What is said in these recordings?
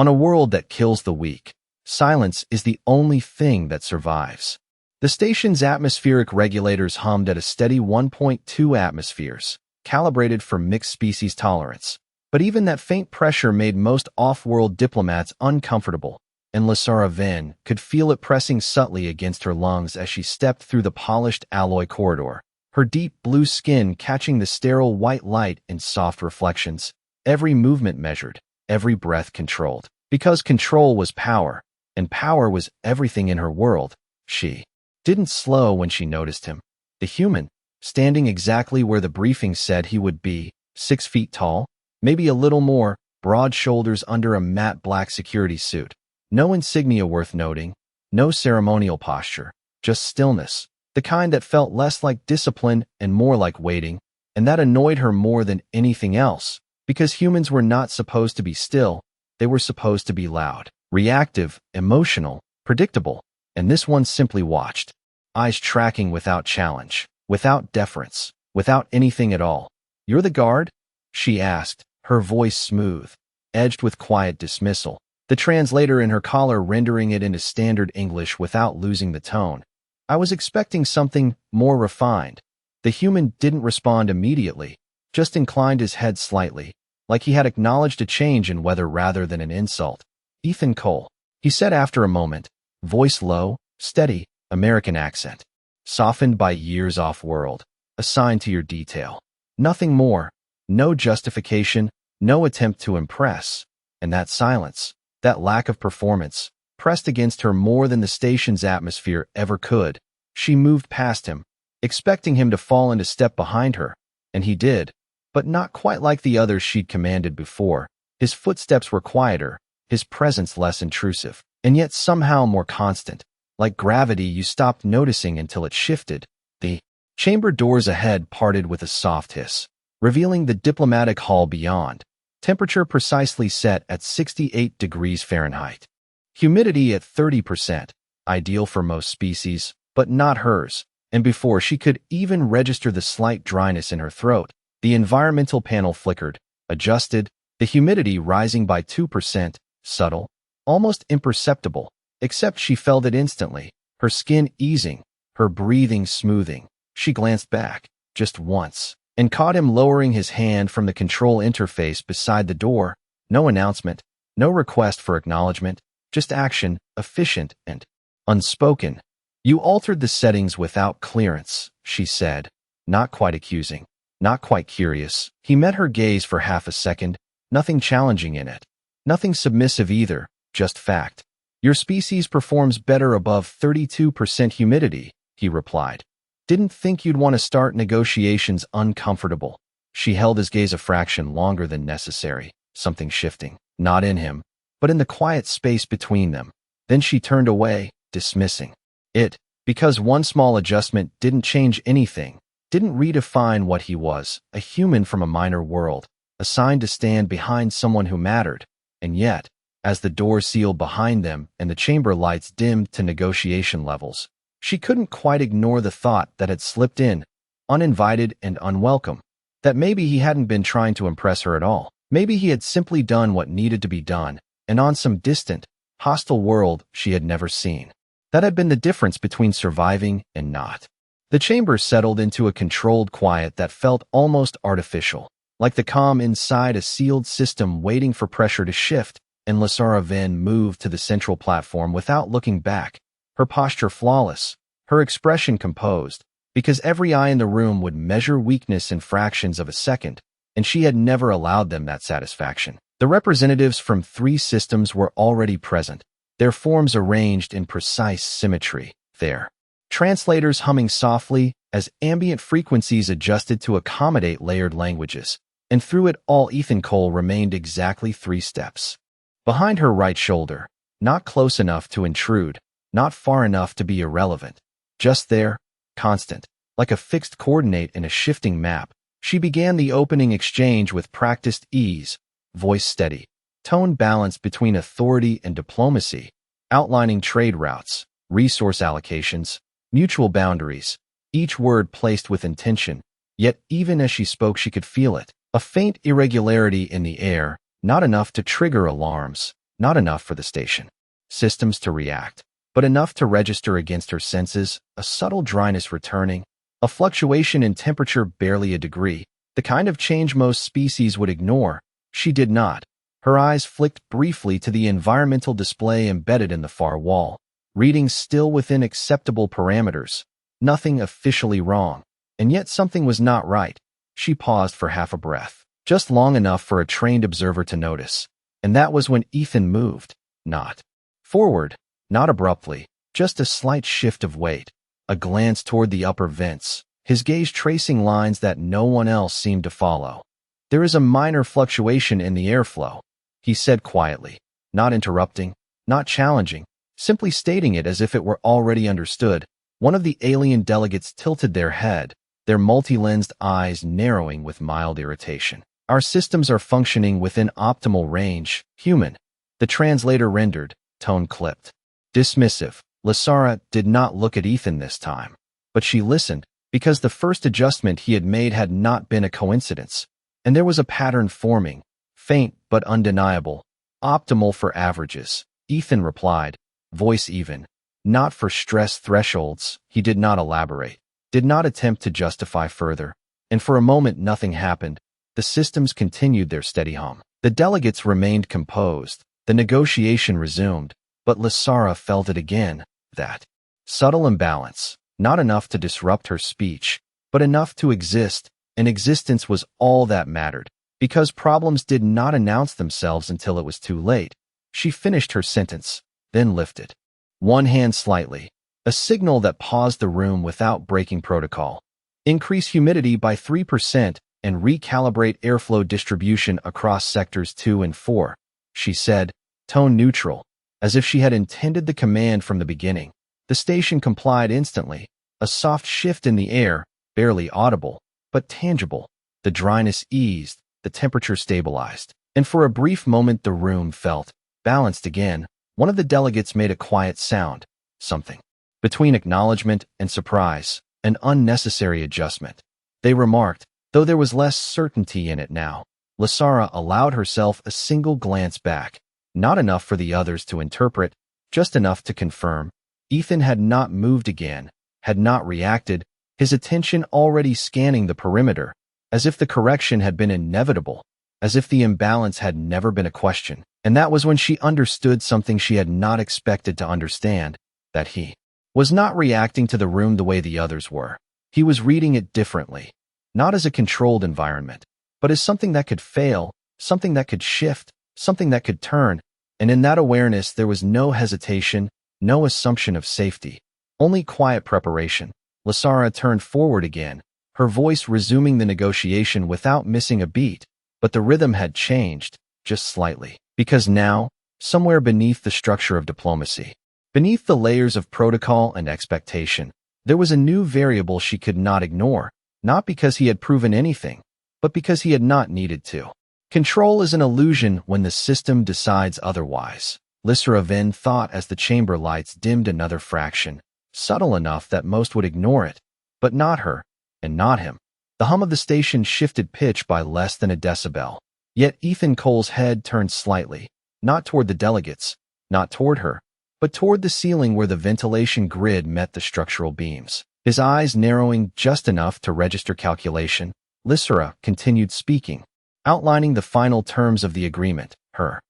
On a world that kills the weak, silence is the only thing that survives. The station's atmospheric regulators hummed at a steady 1.2 atmospheres, calibrated for mixed species tolerance. But even that faint pressure made most off-world diplomats uncomfortable, and Lasara Ven could feel it pressing subtly against her lungs as she stepped through the polished alloy corridor, her deep blue skin catching the sterile white light in soft reflections, every movement measured, every breath controlled. Because control was power, and power was everything in her world, she didn't slow when she noticed him. The human, standing exactly where the briefing said he would be, 6 feet tall, maybe a little more, broad shoulders under a matte black security suit. No insignia worth noting, no ceremonial posture, just stillness, the kind that felt less like discipline and more like waiting, and that annoyed her more than anything else, because humans were not supposed to be still, they were supposed to be loud, reactive, emotional, predictable, and this one simply watched, eyes tracking without challenge, without deference, without anything at all. "You're the guard?" she asked, her voice smooth, edged with quiet dismissal, the translator in her collar rendering it into standard English without losing the tone. "I was expecting something more refined." The human didn't respond immediately, just inclined his head slightly, like he had acknowledged a change in weather rather than an insult. "Ethan Cole," he said after a moment, voice low, steady, American accent, softened by years off-world, assigned to your detail. Nothing more, no justification, no attempt to impress, and that silence, that lack of performance, pressed against her more than the station's atmosphere ever could. She moved past him, expecting him to fall into step behind her, and he did, but not quite like the others she'd commanded before. His footsteps were quieter, his presence less intrusive, and yet somehow more constant, like gravity you stopped noticing until it shifted. The chamber doors ahead parted with a soft hiss, revealing the diplomatic hall beyond, temperature precisely set at 68 degrees Fahrenheit. Humidity at 30%, ideal for most species, but not hers, and before she could even register the slight dryness in her throat, the environmental panel flickered, adjusted, the humidity rising by 2%, subtle, almost imperceptible, except she felt it instantly, her skin easing, her breathing smoothing. She glanced back, just once, and caught him lowering his hand from the control interface beside the door. No announcement, no request for acknowledgement, just action, efficient and unspoken. "You altered the settings without clearance," she said, not quite accusing, not quite curious. He met her gaze for half a second, nothing challenging in it, nothing submissive either, just fact. "Your species performs better above 32% humidity," he replied. "Didn't think you'd want to start negotiations uncomfortable." She held his gaze a fraction longer than necessary, something shifting, not in him, but in the quiet space between them. Then she turned away, dismissing it, because one small adjustment didn't change anything, didn't redefine what he was, a human from a minor world, assigned to stand behind someone who mattered. And yet, as the door sealed behind them and the chamber lights dimmed to negotiation levels, she couldn't quite ignore the thought that had slipped in, uninvited and unwelcome, that maybe he hadn't been trying to impress her at all. Maybe he had simply done what needed to be done, and on some distant, hostile world she had never seen. That had been the difference between surviving and not. The chamber settled into a controlled quiet that felt almost artificial, like the calm inside a sealed system waiting for pressure to shift, and Lasara Ven moved to the central platform without looking back, her posture flawless, her expression composed, because every eye in the room would measure weakness in fractions of a second, and she had never allowed them that satisfaction. The representatives from 3 systems were already present, their forms arranged in precise symmetry, their translators humming softly as ambient frequencies adjusted to accommodate layered languages, and through it all Ethan Cole remained exactly 3 steps. Behind her right shoulder, not close enough to intrude, not far enough to be irrelevant, just there, constant, like a fixed coordinate in a shifting map. She began the opening exchange with practiced ease, voice steady, tone balanced between authority and diplomacy, outlining trade routes, resource allocations, mutual boundaries, each word placed with intention, yet even as she spoke she could feel it, a faint irregularity in the air, not enough to trigger alarms, Not enough for the station systems to react, but enough to register against her senses, a subtle dryness returning, a fluctuation in temperature barely a degree, the kind of change most species would ignore. She did not. Her eyes flicked briefly to the environmental display embedded in the far wall, readings still within acceptable parameters, nothing officially wrong, and yet something was not right. She paused for half a breath, just long enough for a trained observer to notice, and that was when Ethan moved, not forward, not abruptly, just a slight shift of weight, a glance toward the upper vents, his gaze tracing lines that no one else seemed to follow. There is a minor fluctuation in the airflow, he said quietly, not interrupting, not challenging, simply stating it as if it were already understood. One of the alien delegates tilted their head, their multi-lensed eyes narrowing with mild irritation. Our systems are functioning within optimal range, human. The translator rendered, tone clipped. Dismissive. Lasara did not look at Ethan this time, but she listened, because the first adjustment he had made had not been a coincidence, and there was a pattern forming, faint but undeniable, optimal for averages. Ethan replied, voice even. Not for stress thresholds. He did not elaborate, did not attempt to justify further, and for a moment nothing happened. The systems continued their steady hum. The delegates remained composed. The negotiation resumed, but Lasara felt it again, that subtle imbalance, not enough to disrupt her speech, but enough to exist, and existence was all that mattered, because problems did not announce themselves until it was too late. She finished her sentence, then lifted one hand slightly, a signal that paused the room without breaking protocol. Increase humidity by 3% and recalibrate airflow distribution across sectors 2 and 4, she said, tone neutral, as if she had intended the command from the beginning. The station complied instantly, a soft shift in the air, barely audible, but tangible. The dryness eased, the temperature stabilized, and for a brief moment the room felt balanced again. One of the delegates made a quiet sound, something between acknowledgement and surprise, an unnecessary adjustment. They remarked, though there was less certainty in it now. Lasara allowed herself a single glance back, not enough for the others to interpret, just enough to confirm. Ethan had not moved again, had not reacted, his attention already scanning the perimeter, as if the correction had been inevitable, as if the imbalance had never been a question. And that was when she understood something she had not expected to understand, that he was not reacting to the room the way the others were. He was reading it differently, not as a controlled environment, but as something that could fail, something that could shift, something that could turn, and in that awareness there was no hesitation, no assumption of safety, only quiet preparation. Lasara turned forward again, her voice resuming the negotiation without missing a beat, but the rhythm had changed, just slightly. Because now, somewhere beneath the structure of diplomacy, beneath the layers of protocol and expectation, there was a new variable she could not ignore, not because he had proven anything, but because he had not needed to. Control is an illusion when the system decides otherwise. Lasara then thought as the chamber lights dimmed another fraction, subtle enough that most would ignore it, but not her, and not him. The hum of the station shifted pitch by less than a decibel. Yet Ethan Cole's head turned slightly, not toward the delegates, not toward her, but toward the ceiling where the ventilation grid met the structural beams. His eyes narrowing just enough to register calculation, Lasara continued speaking, outlining the final terms of the agreement, her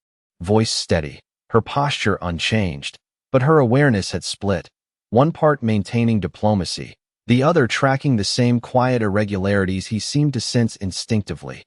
voice steady, her posture unchanged, but her awareness had split, one part maintaining diplomacy, the other tracking the same quiet irregularities he seemed to sense instinctively.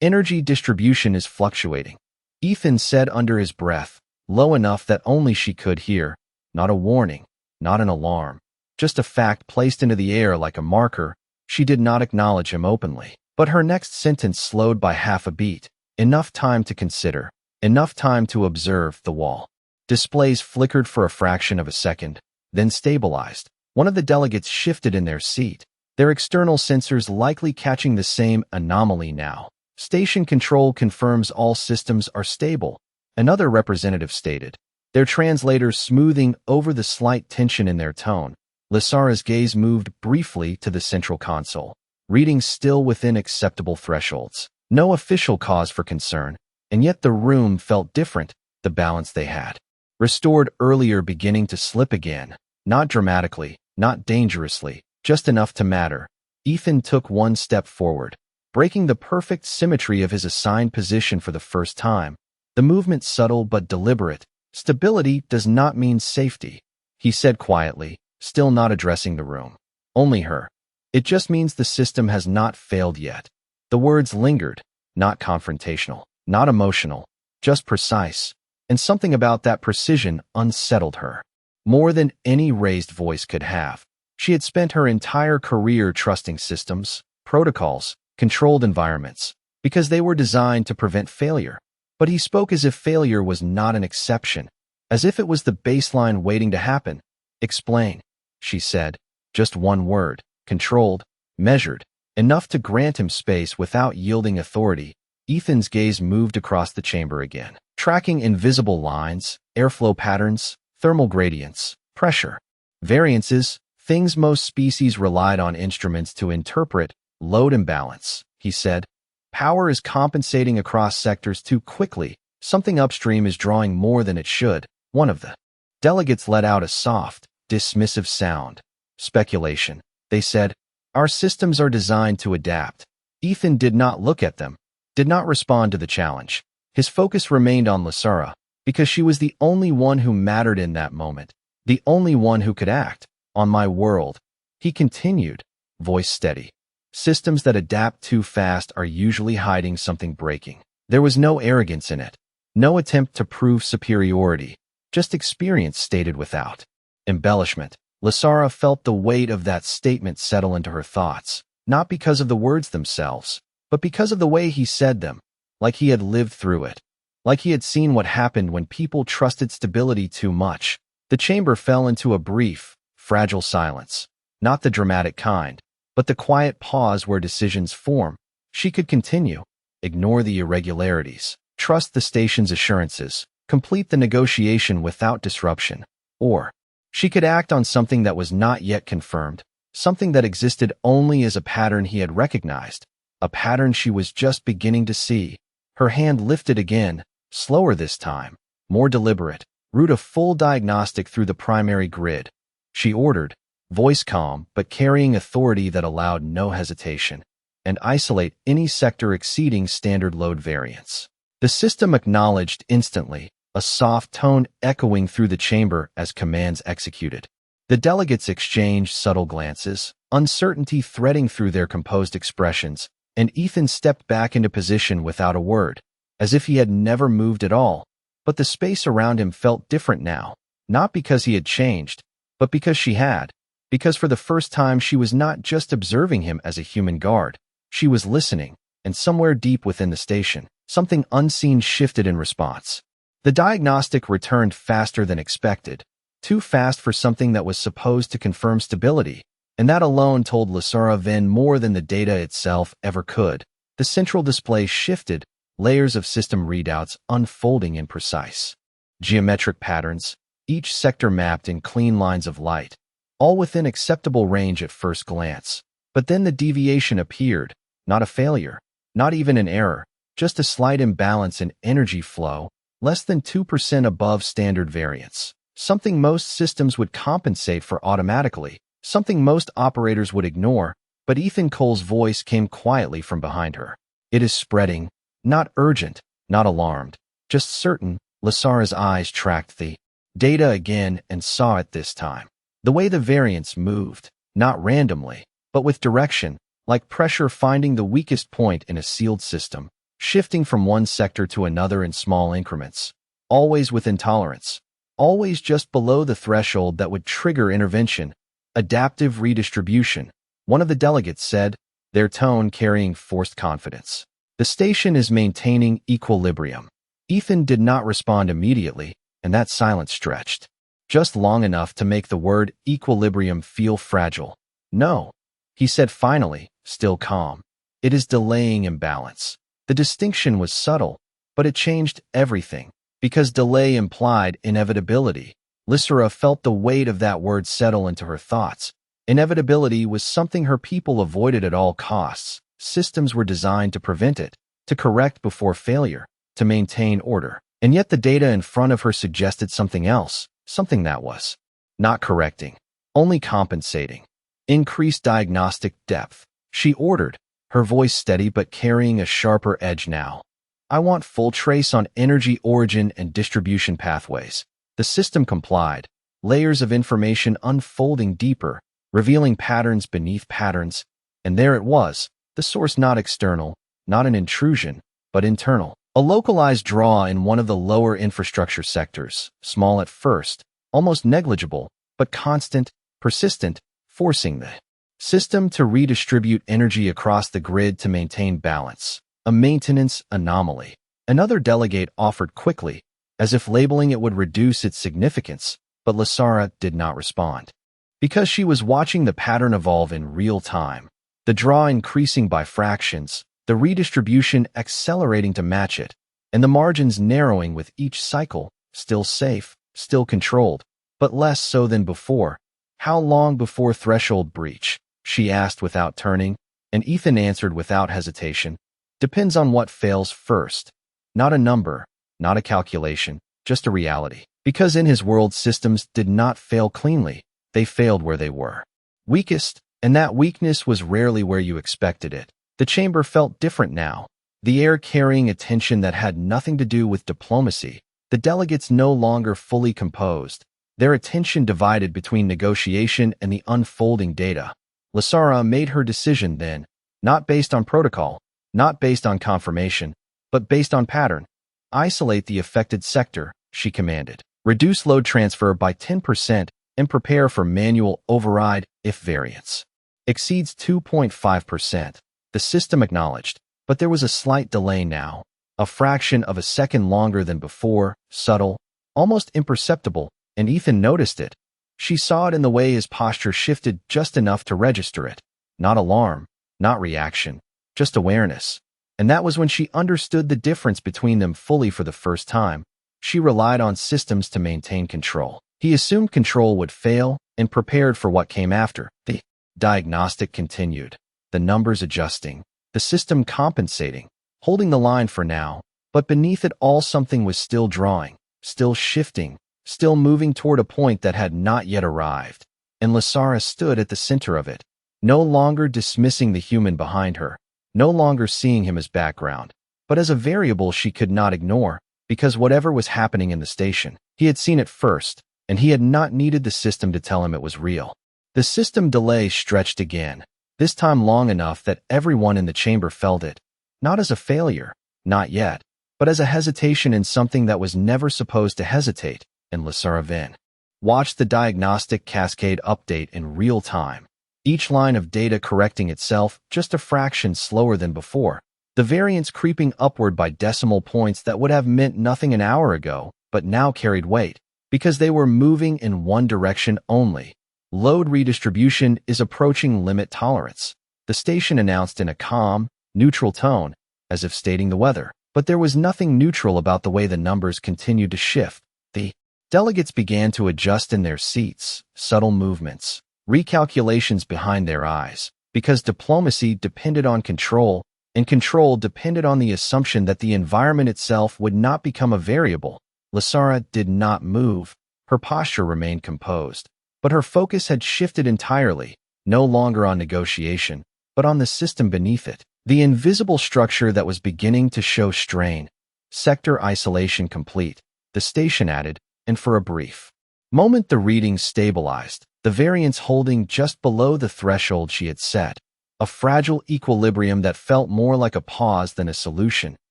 Energy distribution is fluctuating, Ethan said under his breath, low enough that only she could hear, not a warning, not an alarm, just a fact placed into the air like a marker. She did not acknowledge him openly, but her next sentence slowed by half a beat, enough time to consider, enough time to observe the wall. Displays flickered for a fraction of a second, then stabilized. One of the delegates shifted in their seat, their external sensors likely catching the same anomaly now. Station control confirms all systems are stable, another representative stated, their translators smoothing over the slight tension in their tone. Lasara's gaze moved briefly to the central console, readings still within acceptable thresholds. No official cause for concern, and yet the room felt different, the balance they had. Restored earlier beginning to slip again, not dramatically, not dangerously, just enough to matter. Ethan took one step forward, breaking the perfect symmetry of his assigned position for the first time. The movement subtle but deliberate. Stability does not mean safety, he said quietly, still not addressing the room. Only her. It just means the system has not failed yet. The words lingered, not confrontational, not emotional, just precise, and something about that precision unsettled her. More than any raised voice could have. She had spent her entire career trusting systems, protocols, controlled environments, because they were designed to prevent failure. But he spoke as if failure was not an exception, as if it was the baseline waiting to happen. Explain, she said, just one word, controlled, measured, enough to grant him space without yielding authority. Ethan's gaze moved across the chamber again, tracking invisible lines, airflow patterns, thermal gradients, pressure, variances, things most species relied on instruments to interpret. Load imbalance, he said. Power is compensating across sectors too quickly. Something upstream is drawing more than it should. One of the delegates let out a soft, dismissive sound. Speculation, they said. Our systems are designed to adapt. Ethan did not look at them, did not respond to the challenge. His focus remained on Lysara, because she was the only one who mattered in that moment, the only one who could act. On my world, he continued, voice steady. Systems that adapt too fast are usually hiding something breaking. There was no arrogance in it, no attempt to prove superiority, just experience stated without embellishment. Lysara felt the weight of that statement settle into her thoughts, not because of the words themselves, but because of the way he said them, like he had lived through it, like he had seen what happened when people trusted stability too much. The chamber fell into a brief, fragile silence, not the dramatic kind, but the quiet pause where decisions form. She could continue, ignore the irregularities, trust the station's assurances, complete the negotiation without disruption, or she could act on something that was not yet confirmed, something that existed only as a pattern he had recognized, a pattern she was just beginning to see. Her hand lifted again, slower this time, more deliberate, route a full diagnostic through the primary grid. She ordered, voice calm but carrying authority that allowed no hesitation, and isolate any sector exceeding standard load variance. The system acknowledged instantly, a soft tone echoing through the chamber as commands executed. The delegates exchanged subtle glances, uncertainty threading through their composed expressions, and Ethan stepped back into position without a word, as if he had never moved at all. But the space around him felt different now, not because he had changed, but because she had. Because for the first time she was not just observing him as a human guard, she was listening, and somewhere deep within the station, something unseen shifted in response. The diagnostic returned faster than expected, too fast for something that was supposed to confirm stability, and that alone told Lysara Ven more than the data itself ever could. The central display shifted, layers of system readouts unfolding in precise geometric patterns, each sector mapped in clean lines of light, all within acceptable range at first glance. But then the deviation appeared, not a failure, not even an error, just a slight imbalance in energy flow, less than 2% above standard variance. Something most systems would compensate for automatically, something most operators would ignore, but Ethan Cole's voice came quietly from behind her. It is spreading, not urgent, not alarmed, just certain. Lysara's eyes tracked the data again and saw it this time. The way the variance moved, not randomly, but with direction, like pressure finding the weakest point in a sealed system, shifting from one sector to another in small increments, always within tolerance, always just below the threshold that would trigger intervention. Adaptive redistribution, one of the delegates said, their tone carrying forced confidence. The station is maintaining equilibrium. Ethan did not respond immediately, and that silence stretched, just long enough to make the word equilibrium feel fragile. No, he said finally, still calm. It is delaying imbalance. The distinction was subtle, but it changed everything, because delay implied inevitability. Lysara felt the weight of that word settle into her thoughts. Inevitability was something her people avoided at all costs. Systems were designed to prevent it, to correct before failure, to maintain order. And yet the data in front of her suggested something else, something that was not correcting, only compensating. Increased diagnostic depth, she ordered, her voice steady but carrying a sharper edge now. I want full trace on energy origin and distribution pathways. The system complied, layers of information unfolding deeper, revealing patterns beneath patterns, and there it was, the source not external, not an intrusion, but internal. A localized draw in one of the lower infrastructure sectors, small at first, almost negligible, but constant, persistent, forcing the system to redistribute energy across the grid to maintain balance. A maintenance anomaly. Another delegate offered quickly, as if labeling it would reduce its significance, but Lasara did not respond. Because she was watching the pattern evolve in real time, the draw increasing by fractions, the redistribution accelerating to match it, and the margins narrowing with each cycle, still safe, still controlled, but less so than before. How long before threshold breach? She asked without turning, and Ethan answered without hesitation. Depends on what fails first. Not a number, not a calculation, just a reality. Because in his world, systems did not fail cleanly, they failed where they were weakest, and that weakness was rarely where you expected it. The chamber felt different now, the air carrying a tension that had nothing to do with diplomacy. The delegates no longer fully composed, their attention divided between negotiation and the unfolding data. Lasara made her decision then, not based on protocol, not based on confirmation, but based on pattern. Isolate the affected sector, she commanded. Reduce load transfer by 10% and prepare for manual override if variance exceeds 2.5%. The system acknowledged, but there was a slight delay now, a fraction of a second longer than before, subtle, almost imperceptible, and Ethan noticed it. She saw it in the way his posture shifted just enough to register it. Not alarm, not reaction, just awareness. And that was when she understood the difference between them fully for the first time. She relied on systems to maintain control. He assumed control would fail and prepared for what came after. The diagnostic continued, the numbers adjusting, the system compensating, holding the line for now, but beneath it all something was still drawing, still shifting, still moving toward a point that had not yet arrived. And Lasara stood at the center of it, no longer dismissing the human behind her, no longer seeing him as background, but as a variable she could not ignore, because whatever was happening in the station, he had seen it first, and he had not needed the system to tell him it was real. The system delay stretched again, this time long enough that everyone in the chamber felt it, not as a failure, not yet, but as a hesitation in something that was never supposed to hesitate, and Lasara Vin watched the diagnostic cascade update in real time, each line of data correcting itself just a fraction slower than before, the variance creeping upward by decimal points that would have meant nothing an hour ago, but now carried weight, because they were moving in one direction only. Load redistribution is approaching limit tolerance, the station announced in a calm, neutral tone, as if stating the weather. But there was nothing neutral about the way the numbers continued to shift. The delegates began to adjust in their seats, subtle movements, recalculations behind their eyes, because diplomacy depended on control, and control depended on the assumption that the environment itself would not become a variable. Lasara did not move. Her posture remained composed, but her focus had shifted entirely, no longer on negotiation, but on the system beneath it, the invisible structure that was beginning to show strain. Sector isolation complete, the station added, and for a brief moment the readings stabilized, the variance holding just below the threshold she had set. A fragile equilibrium that felt more like a pause than a solution.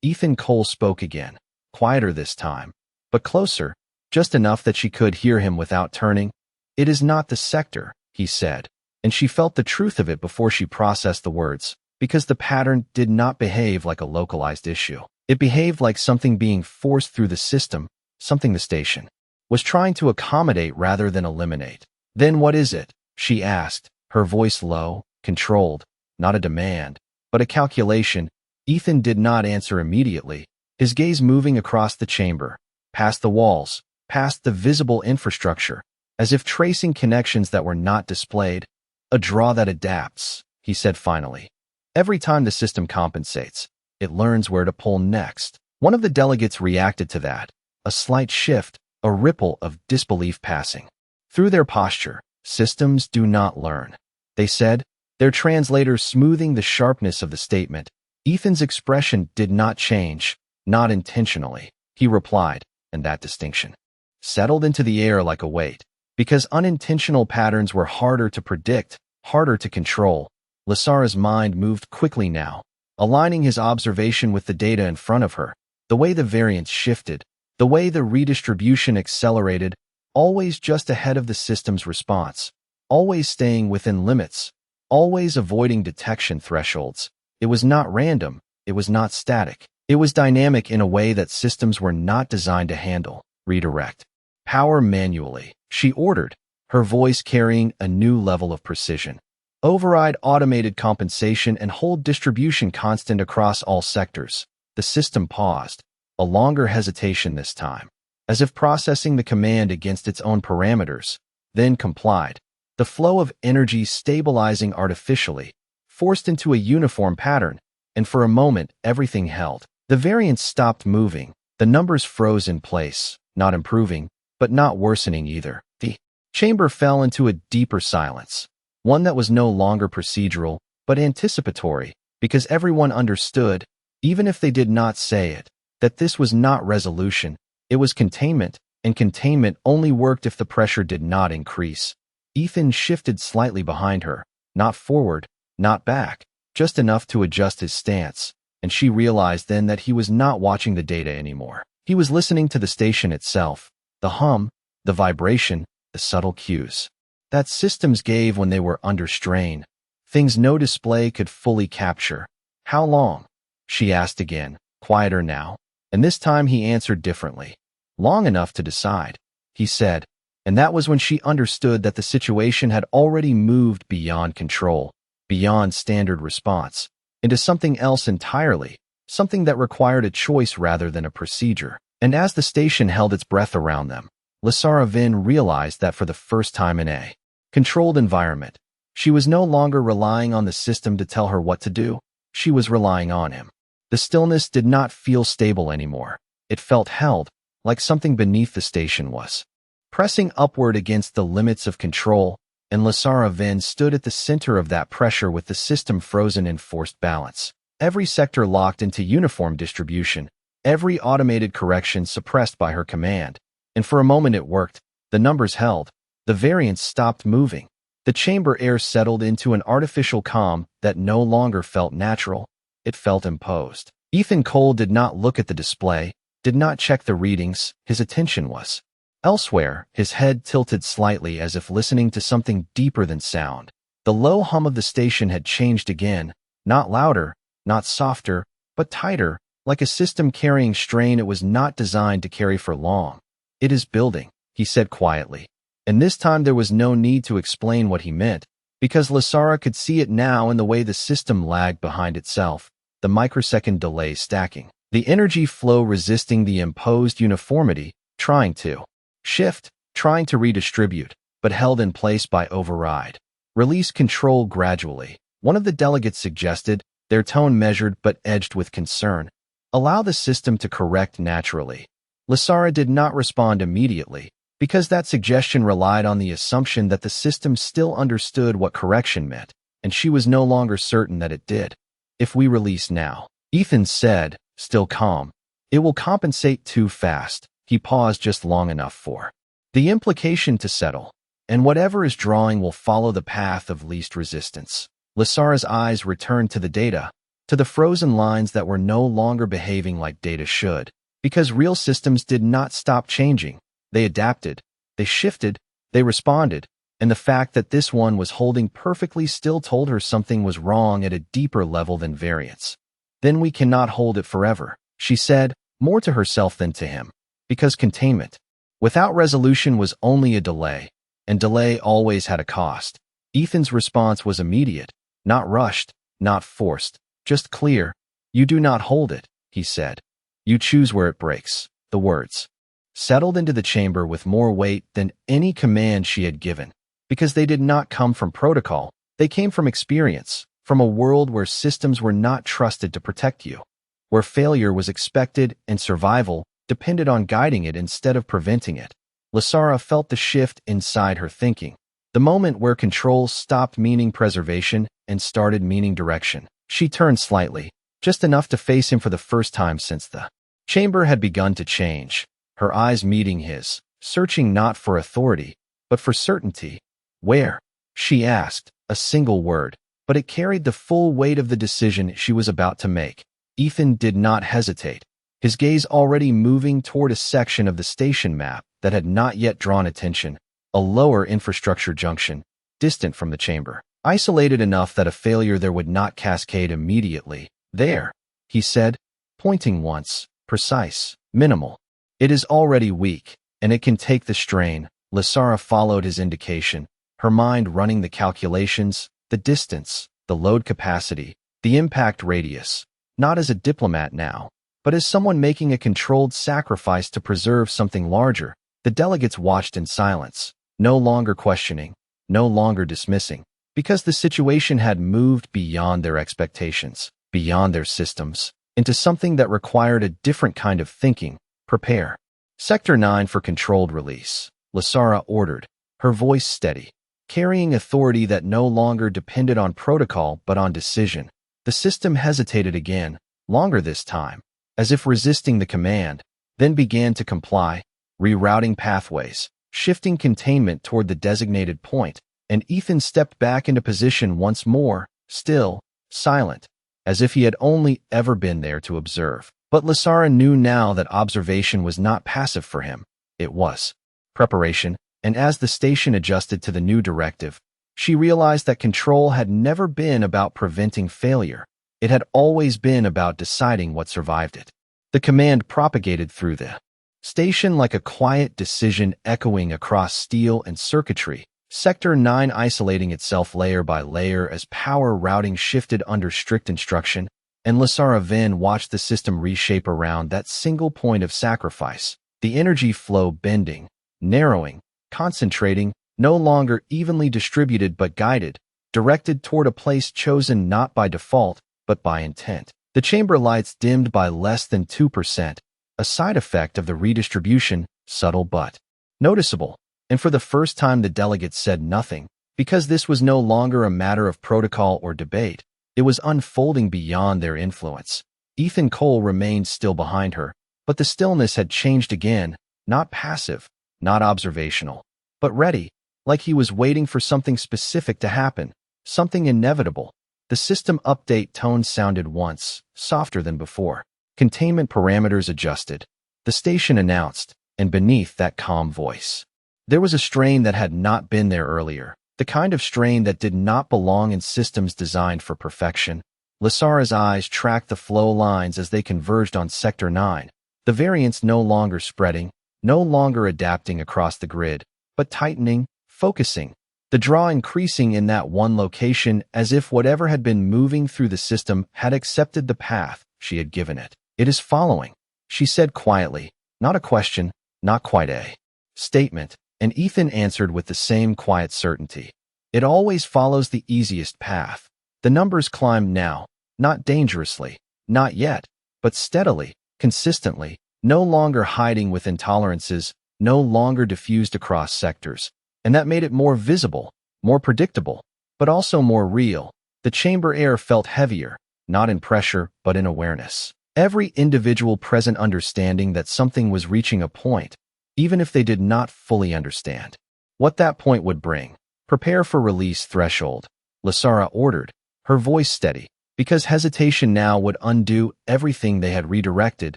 Ethan Cole spoke again, quieter this time, but closer, just enough that she could hear him without turning. It is not the sector, he said, and she felt the truth of it before she processed the words, because the pattern did not behave like a localized issue. It behaved like something being forced through the system, something the station was trying to accommodate rather than eliminate. Then what is it? She asked, her voice low, controlled, not a demand, but a calculation. Ethan did not answer immediately, his gaze moving across the chamber, past the walls, past the visible infrastructure, as if tracing connections that were not displayed. A draw that adapts, he said finally. Every time the system compensates, it learns where to pull next. One of the delegates reacted to that, a slight shift, a ripple of disbelief passing through their posture. Systems do not learn, they said, their translator smoothing the sharpness of the statement. Ethan's expression did not change, not intentionally. He replied, and that distinction settled into the air like a weight. Because unintentional patterns were harder to predict, harder to control, Lasara's mind moved quickly now, aligning his observation with the data in front of her, the way the variance shifted, the way the redistribution accelerated, always just ahead of the system's response, always staying within limits, always avoiding detection thresholds. It was not random, it was not static. It was dynamic in a way that systems were not designed to handle. Redirect power manually, she ordered, her voice carrying a new level of precision. Override automated compensation and hold distribution constant across all sectors. The system paused, a longer hesitation this time, as if processing the command against its own parameters, then complied. The flow of energy stabilizing artificially, forced into a uniform pattern, and for a moment everything held. The variance stopped moving, the numbers froze in place, not improving, but not worsening either. The chamber fell into a deeper silence, one that was no longer procedural, but anticipatory, because everyone understood, even if they did not say it, that this was not resolution, it was containment, and containment only worked if the pressure did not increase. Ethan shifted slightly behind her, not forward, not back, just enough to adjust his stance, and she realized then that he was not watching the data anymore. He was listening to the station itself, the hum, the vibration, the subtle cues that systems gave when they were under strain, things no display could fully capture. How long? She asked again, quieter now, and this time he answered differently. Long enough to decide, he said, and that was when she understood that the situation had already moved beyond control, beyond standard response, into something else entirely, something that required a choice rather than a procedure. And as the station held its breath around them, Lasara Vin realized that for the first time in a controlled environment, she was no longer relying on the system to tell her what to do, she was relying on him. The stillness did not feel stable anymore. It felt held, like something beneath the station was pressing upward against the limits of control, and Lasara Vin stood at the center of that pressure with the system frozen in forced balance. Every sector locked into uniform distribution, every automated correction suppressed by her command. And for a moment it worked. The numbers held. The variance stopped moving. The chamber air settled into an artificial calm that no longer felt natural. It felt imposed. Ethan Cole did not look at the display, did not check the readings. His attention was elsewhere, his head tilted slightly as if listening to something deeper than sound. The low hum of the station had changed again, not louder, not softer, but tighter, like a system carrying strain it was not designed to carry for long. It is building, he said quietly. And this time there was no need to explain what he meant, because Lasara could see it now in the way the system lagged behind itself, the microsecond delay stacking, the energy flow resisting the imposed uniformity, trying to shift, trying to redistribute, but held in place by override. Release control gradually, one of the delegates suggested, their tone measured but edged with concern. Allow the system to correct naturally. Lasara did not respond immediately, because that suggestion relied on the assumption that the system still understood what correction meant, and she was no longer certain that it did. If we release now, Ethan said, still calm, it will compensate too fast. He paused just long enough for the implication to settle, and whatever is drawing will follow the path of least resistance. Lasara's eyes returned to the data, to the frozen lines that were no longer behaving like data should, because real systems did not stop changing. They adapted, they shifted, they responded, and the fact that this one was holding perfectly still told her something was wrong at a deeper level than variance. Then we cannot hold it forever, she said, more to herself than to him. Because containment, without resolution, was only a delay, and delay always had a cost. Ethan's response was immediate, not rushed, not forced, just clear. You do not hold it, he said. You choose where it breaks. The words settled into the chamber with more weight than any command she had given, because they did not come from protocol, they came from experience, from a world where systems were not trusted to protect you. where failure was expected and survival depended on guiding it instead of preventing it. Lasara felt the shift inside her thinking, the moment where control stopped meaning preservation and started meaning direction. She turned slightly, just enough to face him for the first time since the chamber had begun to change, her eyes meeting his, searching not for authority, but for certainty. Where? She asked, a single word, but it carried the full weight of the decision she was about to make. Ethan did not hesitate, his gaze already moving toward a section of the station map that had not yet drawn attention, a lower infrastructure junction, distant from the chamber, isolated enough that a failure there would not cascade immediately. There, he said, pointing once, precise, minimal. It is already weak, and it can take the strain. Lasara followed his indication, her mind running the calculations, the distance, the load capacity, the impact radius, not as a diplomat now, but as someone making a controlled sacrifice to preserve something larger. The delegates watched in silence, no longer questioning, no longer dismissing, because the situation had moved beyond their expectations, beyond their systems, into something that required a different kind of thinking. Prepare. Sector 9 for controlled release, Lasara ordered, her voice steady, carrying authority that no longer depended on protocol but on decision. The system hesitated again, longer this time, as if resisting the command, then began to comply, rerouting pathways, shifting containment toward the designated point, and Ethan stepped back into position once more, still, silent, as if he had only ever been there to observe. But Lasara knew now that observation was not passive for him. It was preparation, and as the station adjusted to the new directive, she realized that control had never been about preventing failure. It had always been about deciding what survived it. The command propagated through the station like a quiet decision echoing across steel and circuitry, Sector 9 isolating itself layer by layer as power routing shifted under strict instruction, and Lasara Vin watched the system reshape around that single point of sacrifice, the energy flow bending, narrowing, concentrating, no longer evenly distributed but guided, directed toward a place chosen not by default, but by intent. The chamber lights dimmed by less than 2%, a side effect of the redistribution, subtle but noticeable, and for the first time the delegates said nothing, because this was no longer a matter of protocol or debate. It was unfolding beyond their influence. Ethan Cole remained still behind her, but the stillness had changed again, not passive, not observational, but ready, like he was waiting for something specific to happen, something inevitable. The system update tone sounded once, softer than before. Containment parameters adjusted, the station announced, and beneath that calm voice, there was a strain that had not been there earlier, the kind of strain that did not belong in systems designed for perfection. Lasara's eyes tracked the flow lines as they converged on Sector 9, the variance no longer spreading, no longer adapting across the grid, but tightening, focusing, the draw increasing in that one location as if whatever had been moving through the system had accepted the path she had given it. It is following, she said quietly, not a question, not quite a statement, and Ethan answered with the same quiet certainty. It always follows the easiest path. The numbers climbed now, not dangerously, not yet, but steadily, consistently, no longer hiding with intolerances, no longer diffused across sectors, and that made it more visible, more predictable, but also more real. The chamber air felt heavier, not in pressure, but in awareness. Every individual present understanding that something was reaching a point, even if they did not fully understand what that point would bring. Prepare for release threshold, Lasara ordered, her voice steady, because hesitation now would undo everything they had redirected.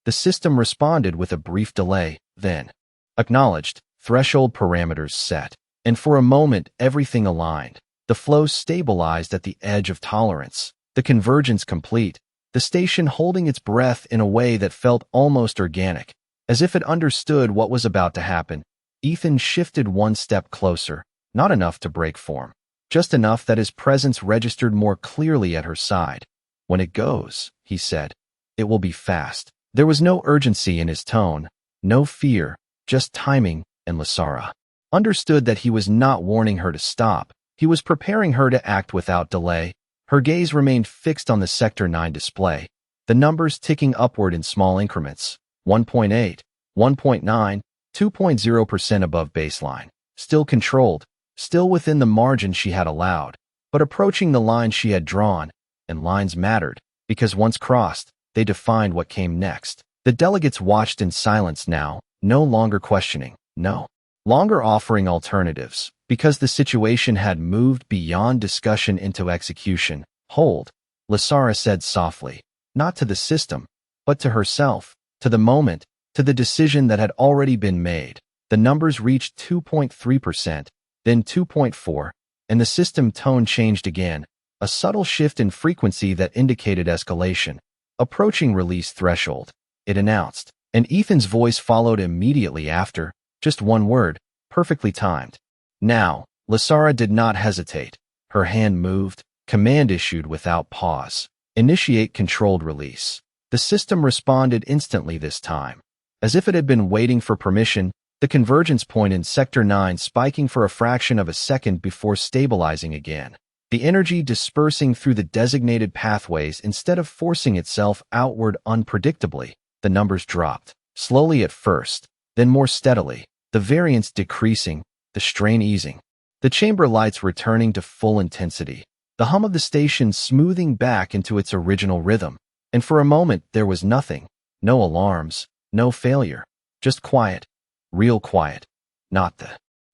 The system responded with a brief delay, then acknowledged, threshold parameters set, and for a moment everything aligned. The flow stabilized at the edge of tolerance, the convergence complete, the station holding its breath in a way that felt almost organic, as if it understood what was about to happen. Ethan shifted one step closer, not enough to break form, just enough that his presence registered more clearly at her side. When it goes, he said, it will be fast. There was no urgency in his tone, no fear, just timing, and Lasara understood that he was not warning her to stop. He was preparing her to act without delay. Her gaze remained fixed on the Sector 9 display, the numbers ticking upward in small increments, 1.8, 1.9, 2.0% above baseline, still controlled, still within the margin she had allowed, but approaching the line she had drawn, and lines mattered, because once crossed, they defined what came next. The delegates watched in silence now, no longer questioning, no longer offering alternatives, because the situation had moved beyond discussion into execution. Hold, Lasara said softly, not to the system, but to herself, to the moment, to the decision that had already been made. The numbers reached 2.3%, then 2.4, and the system tone changed again, a subtle shift in frequency that indicated escalation. Approaching release threshold, it announced, and Ethan's voice followed immediately after, just one word, perfectly timed. Now, Lasara did not hesitate. Her hand moved, command issued without pause. Initiate controlled release. The system responded instantly this time. As if it had been waiting for permission, the convergence point in Sector 9 spiking for a fraction of a second before stabilizing again. The energy dispersing through the designated pathways instead of forcing itself outward unpredictably. The numbers dropped, slowly at first, then more steadily, the variance decreasing, the strain easing. The chamber lights returning to full intensity, the hum of the station smoothing back into its original rhythm. And for a moment there was nothing, no alarms, no failure, just quiet, real quiet. Not the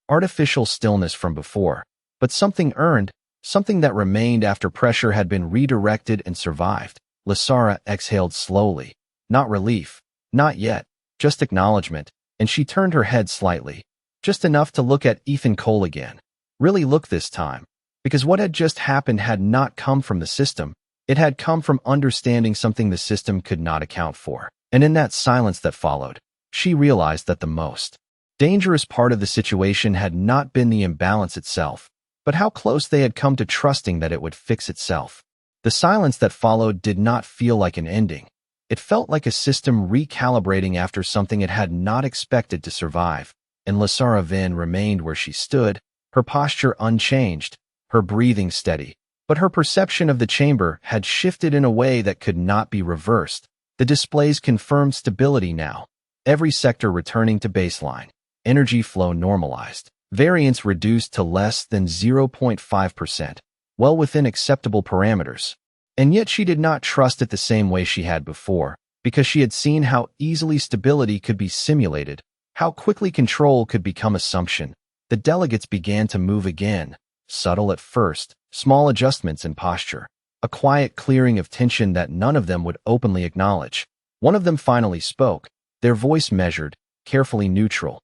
artificial stillness from before, but something earned, something that remained after pressure had been redirected and survived. Lasara exhaled slowly. Not relief, not yet, just acknowledgement, and she turned her head slightly, just enough to look at Ethan Cole again. Really look this time, because what had just happened had not come from the system, it had come from understanding something the system could not account for. And in that silence that followed, she realized that the most dangerous part of the situation had not been the imbalance itself, but how close they had come to trusting that it would fix itself. The silence that followed did not feel like an ending. It felt like a system recalibrating after something it had not expected to survive. And Lasara Vin remained where she stood, her posture unchanged, her breathing steady. But her perception of the chamber had shifted in a way that could not be reversed. The displays confirmed stability now, every sector returning to baseline, energy flow normalized, variance reduced to less than 0.5%, well within acceptable parameters. And yet she did not trust it the same way she had before, because she had seen how easily stability could be simulated, how quickly control could become assumption. The delegates began to move again, subtle at first, small adjustments in posture, a quiet clearing of tension that none of them would openly acknowledge. One of them finally spoke, their voice measured, carefully neutral.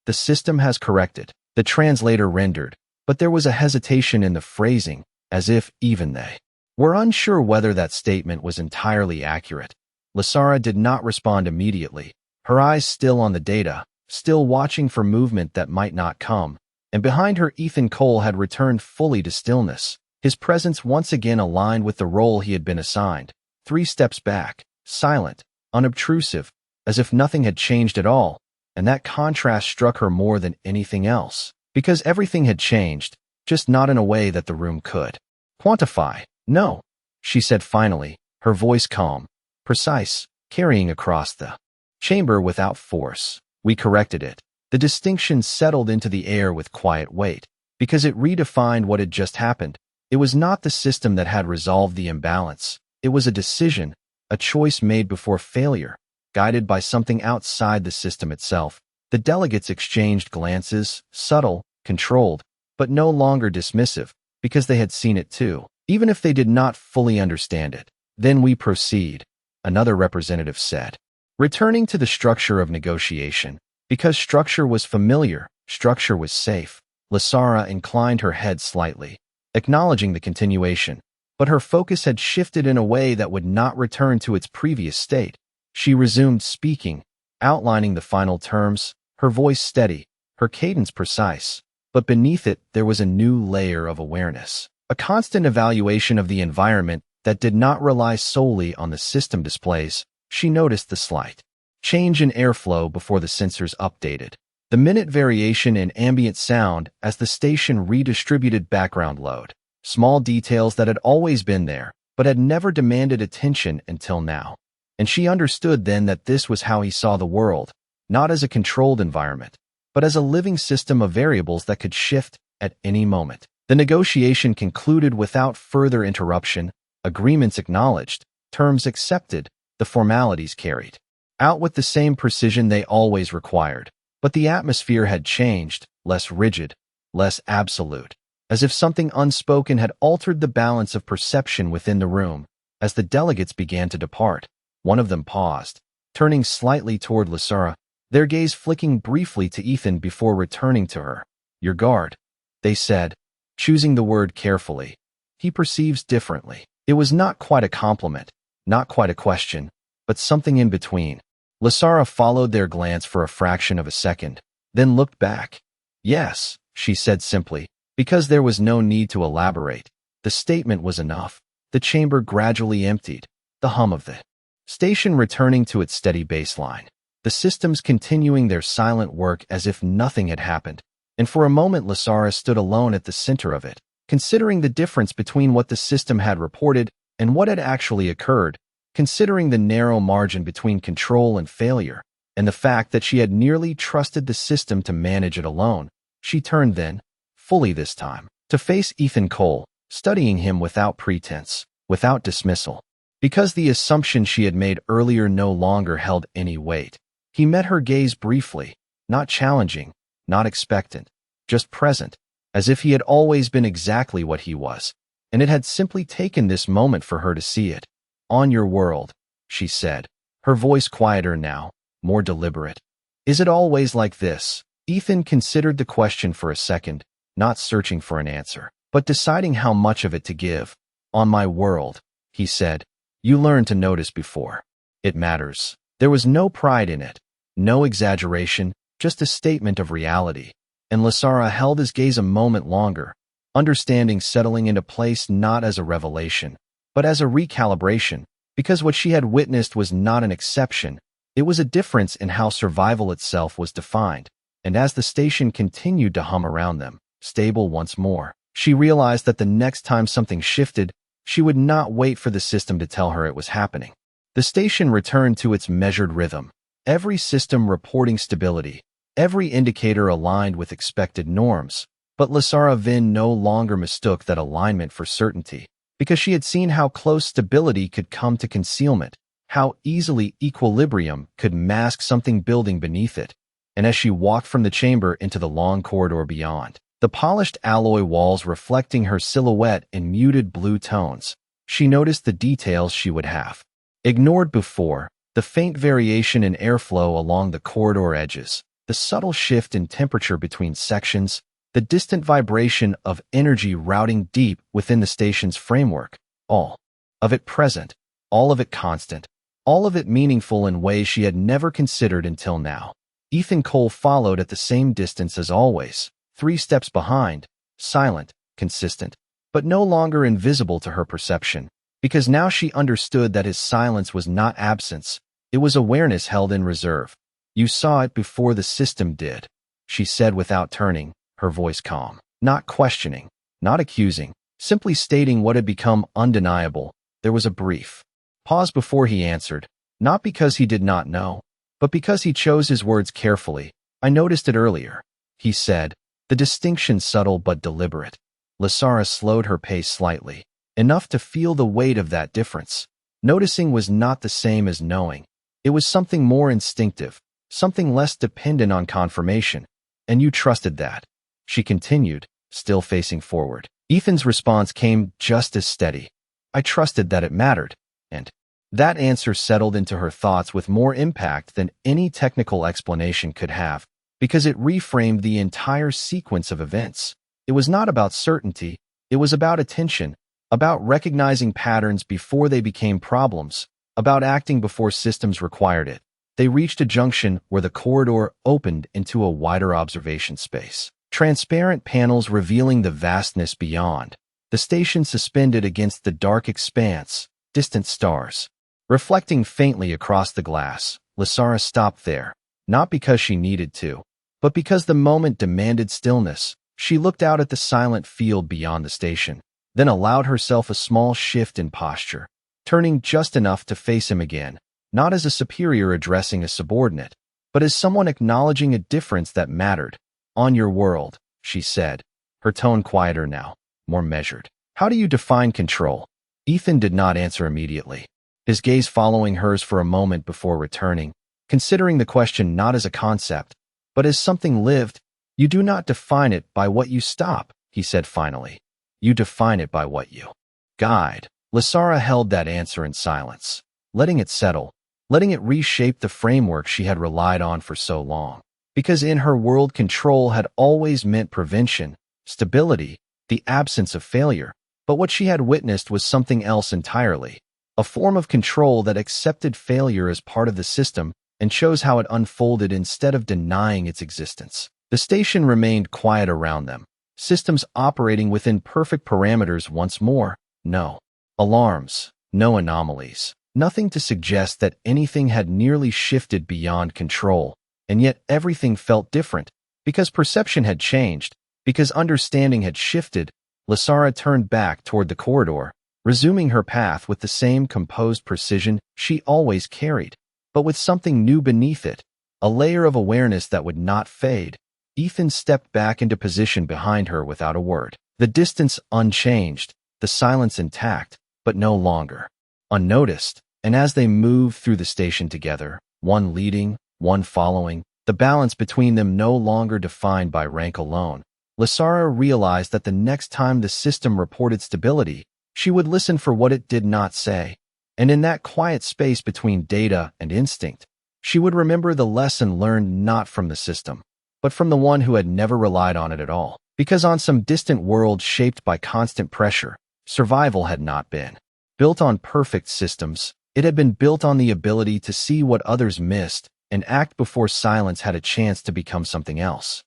The system has corrected, the translator rendered, but there was a hesitation in the phrasing, as if even they were unsure whether that statement was entirely accurate. Lasara did not respond immediately, her eyes still on the data, still watching for movement that might not come, and behind her Ethan Cole had returned fully to stillness, his presence once again aligned with the role he had been assigned, 3 steps back, silent, unobtrusive, as if nothing had changed at all, and that contrast struck her more than anything else, because everything had changed, just not in a way that the room could quantify. No, she said finally, her voice calm, precise, carrying across the chamber without force. We corrected it. The distinction settled into the air with quiet weight, because it redefined what had just happened. It was not the system that had resolved the imbalance. It was a decision, a choice made before failure, guided by something outside the system itself. The delegates exchanged glances, subtle, controlled, but no longer dismissive, because they had seen it too, even if they did not fully understand it. Then we proceed, another representative said. Returning to the structure of negotiation, because structure was familiar, structure was safe. Lasara inclined her head slightly, acknowledging the continuation, but her focus had shifted in a way that would not return to its previous state. She resumed speaking, outlining the final terms, her voice steady, her cadence precise, but beneath it there was a new layer of awareness, a constant evaluation of the environment that did not rely solely on the system displays. She noticed the slight change in airflow before the sensors updated, the minute variation in ambient sound as the station redistributed background load, small details that had always been there, but had never demanded attention until now. And she understood then that this was how he saw the world, not as a controlled environment, but as a living system of variables that could shift at any moment. The negotiation concluded without further interruption, agreements acknowledged, terms accepted, the formalities carried out with the same precision they always required. But the atmosphere had changed, less rigid, less absolute, as if something unspoken had altered the balance of perception within the room. As the delegates began to depart, one of them paused, turning slightly toward Lysara, their gaze flicking briefly to Ethan before returning to her. "Your guard," they said, choosing the word carefully. "He perceives differently." It was not quite a compliment, not quite a question, but something in between. Lysara followed their glance for a fraction of a second, then looked back. "Yes," she said simply, because there was no need to elaborate. The statement was enough. The chamber gradually emptied, the hum of the station returning to its steady baseline, the systems continuing their silent work as if nothing had happened. And for a moment Lysara stood alone at the center of it, considering the difference between what the system had reported and what had actually occurred, considering the narrow margin between control and failure, and the fact that she had nearly trusted the system to manage it alone. She turned then, fully this time, to face Ethan Cole, studying him without pretense, without dismissal, because the assumption she had made earlier no longer held any weight. He met her gaze briefly, not challenging, not expectant, just present, as if he had always been exactly what he was, and it had simply taken this moment for her to see it. "On your world," she said, her voice quieter now, more deliberate. "Is it always like this?" Ethan considered the question for a second, not searching for an answer, but deciding how much of it to give. "On my world," he said, "you learned to notice before. It matters." There was no pride in it, no exaggeration, just a statement of reality. And Lysara held his gaze a moment longer, understanding settling into place not as a revelation, but as a recalibration, because what she had witnessed was not an exception, it was a difference in how survival itself was defined. And as the station continued to hum around them, stable once more, she realized that the next time something shifted, she would not wait for the system to tell her it was happening. The station returned to its measured rhythm, every system reporting stability, every indicator aligned with expected norms. But Lysara Vin no longer mistook that alignment for certainty, because she had seen how close stability could come to concealment, how easily equilibrium could mask something building beneath it. And as she walked from the chamber into the long corridor beyond, the polished alloy walls reflecting her silhouette in muted blue tones, she noticed the details she would have ignored before, the faint variation in airflow along the corridor edges, the subtle shift in temperature between sections, the distant vibration of energy routing deep within the station's framework, all of it present, all of it constant, all of it meaningful in ways she had never considered until now. Ethan Cole followed at the same distance as always, 3 steps behind, silent, consistent, but no longer invisible to her perception, because now she understood that his silence was not absence, it was awareness held in reserve. "You saw it before the system did," she said without turning, her voice calm, not questioning, not accusing, simply stating what had become undeniable. There was a brief pause before he answered, not because he did not know, but because he chose his words carefully. "I noticed it earlier," he said, the distinction subtle but deliberate. Lysara slowed her pace slightly, enough to feel the weight of that difference. Noticing was not the same as knowing. It was something more instinctive, something less dependent on confirmation. "And you trusted that," she continued, still facing forward. Ethan's response came just as steady. "I trusted that it mattered." And that answer settled into her thoughts with more impact than any technical explanation could have, because it reframed the entire sequence of events. It was not about certainty, it was about attention, about recognizing patterns before they became problems, about acting before systems required it. They reached a junction where the corridor opened into a wider observation space. Transparent panels revealing the vastness beyond. The station suspended against the dark expanse, distant stars. Reflecting faintly across the glass, Lysara stopped there, not because she needed to, but because the moment demanded stillness. She looked out at the silent field beyond the station. then allowed herself a small shift in posture, turning just enough to face him again, not as a superior addressing a subordinate, but as someone acknowledging a difference that mattered. "On your world," she said, her tone quieter now, more measured. "How do you define control?" Ethan did not answer immediately, his gaze following hers for a moment before returning, considering the question not as a concept, but as something lived. "You do not define it by what you stop," he said finally. "You define it by what you guide." Lysara held that answer in silence, letting it settle, letting it reshape the framework she had relied on for so long. Because in her world, control had always meant prevention, stability, the absence of failure. But what she had witnessed was something else entirely, a form of control that accepted failure as part of the system and chose how it unfolded instead of denying its existence. The station remained quiet around them, systems operating within perfect parameters once more. No alarms, no anomalies, nothing to suggest that anything had nearly shifted beyond control. And yet everything felt different, because perception had changed, because understanding had shifted. Lysara turned back toward the corridor, resuming her path with the same composed precision she always carried, but with something new beneath it, a layer of awareness that would not fade. Ethan stepped back into position behind her without a word, the distance unchanged, the silence intact, but no longer unnoticed. And as they moved through the station together, one leading, one following, the balance between them no longer defined by rank alone, Lysara realized that the next time the system reported stability, she would listen for what it did not say. And in that quiet space between data and instinct, she would remember the lesson learned not from the system, but from the one who had never relied on it at all. Because on some distant world shaped by constant pressure, survival had not been built on perfect systems. It had been built on the ability to see what others missed and act before silence had a chance to become something else.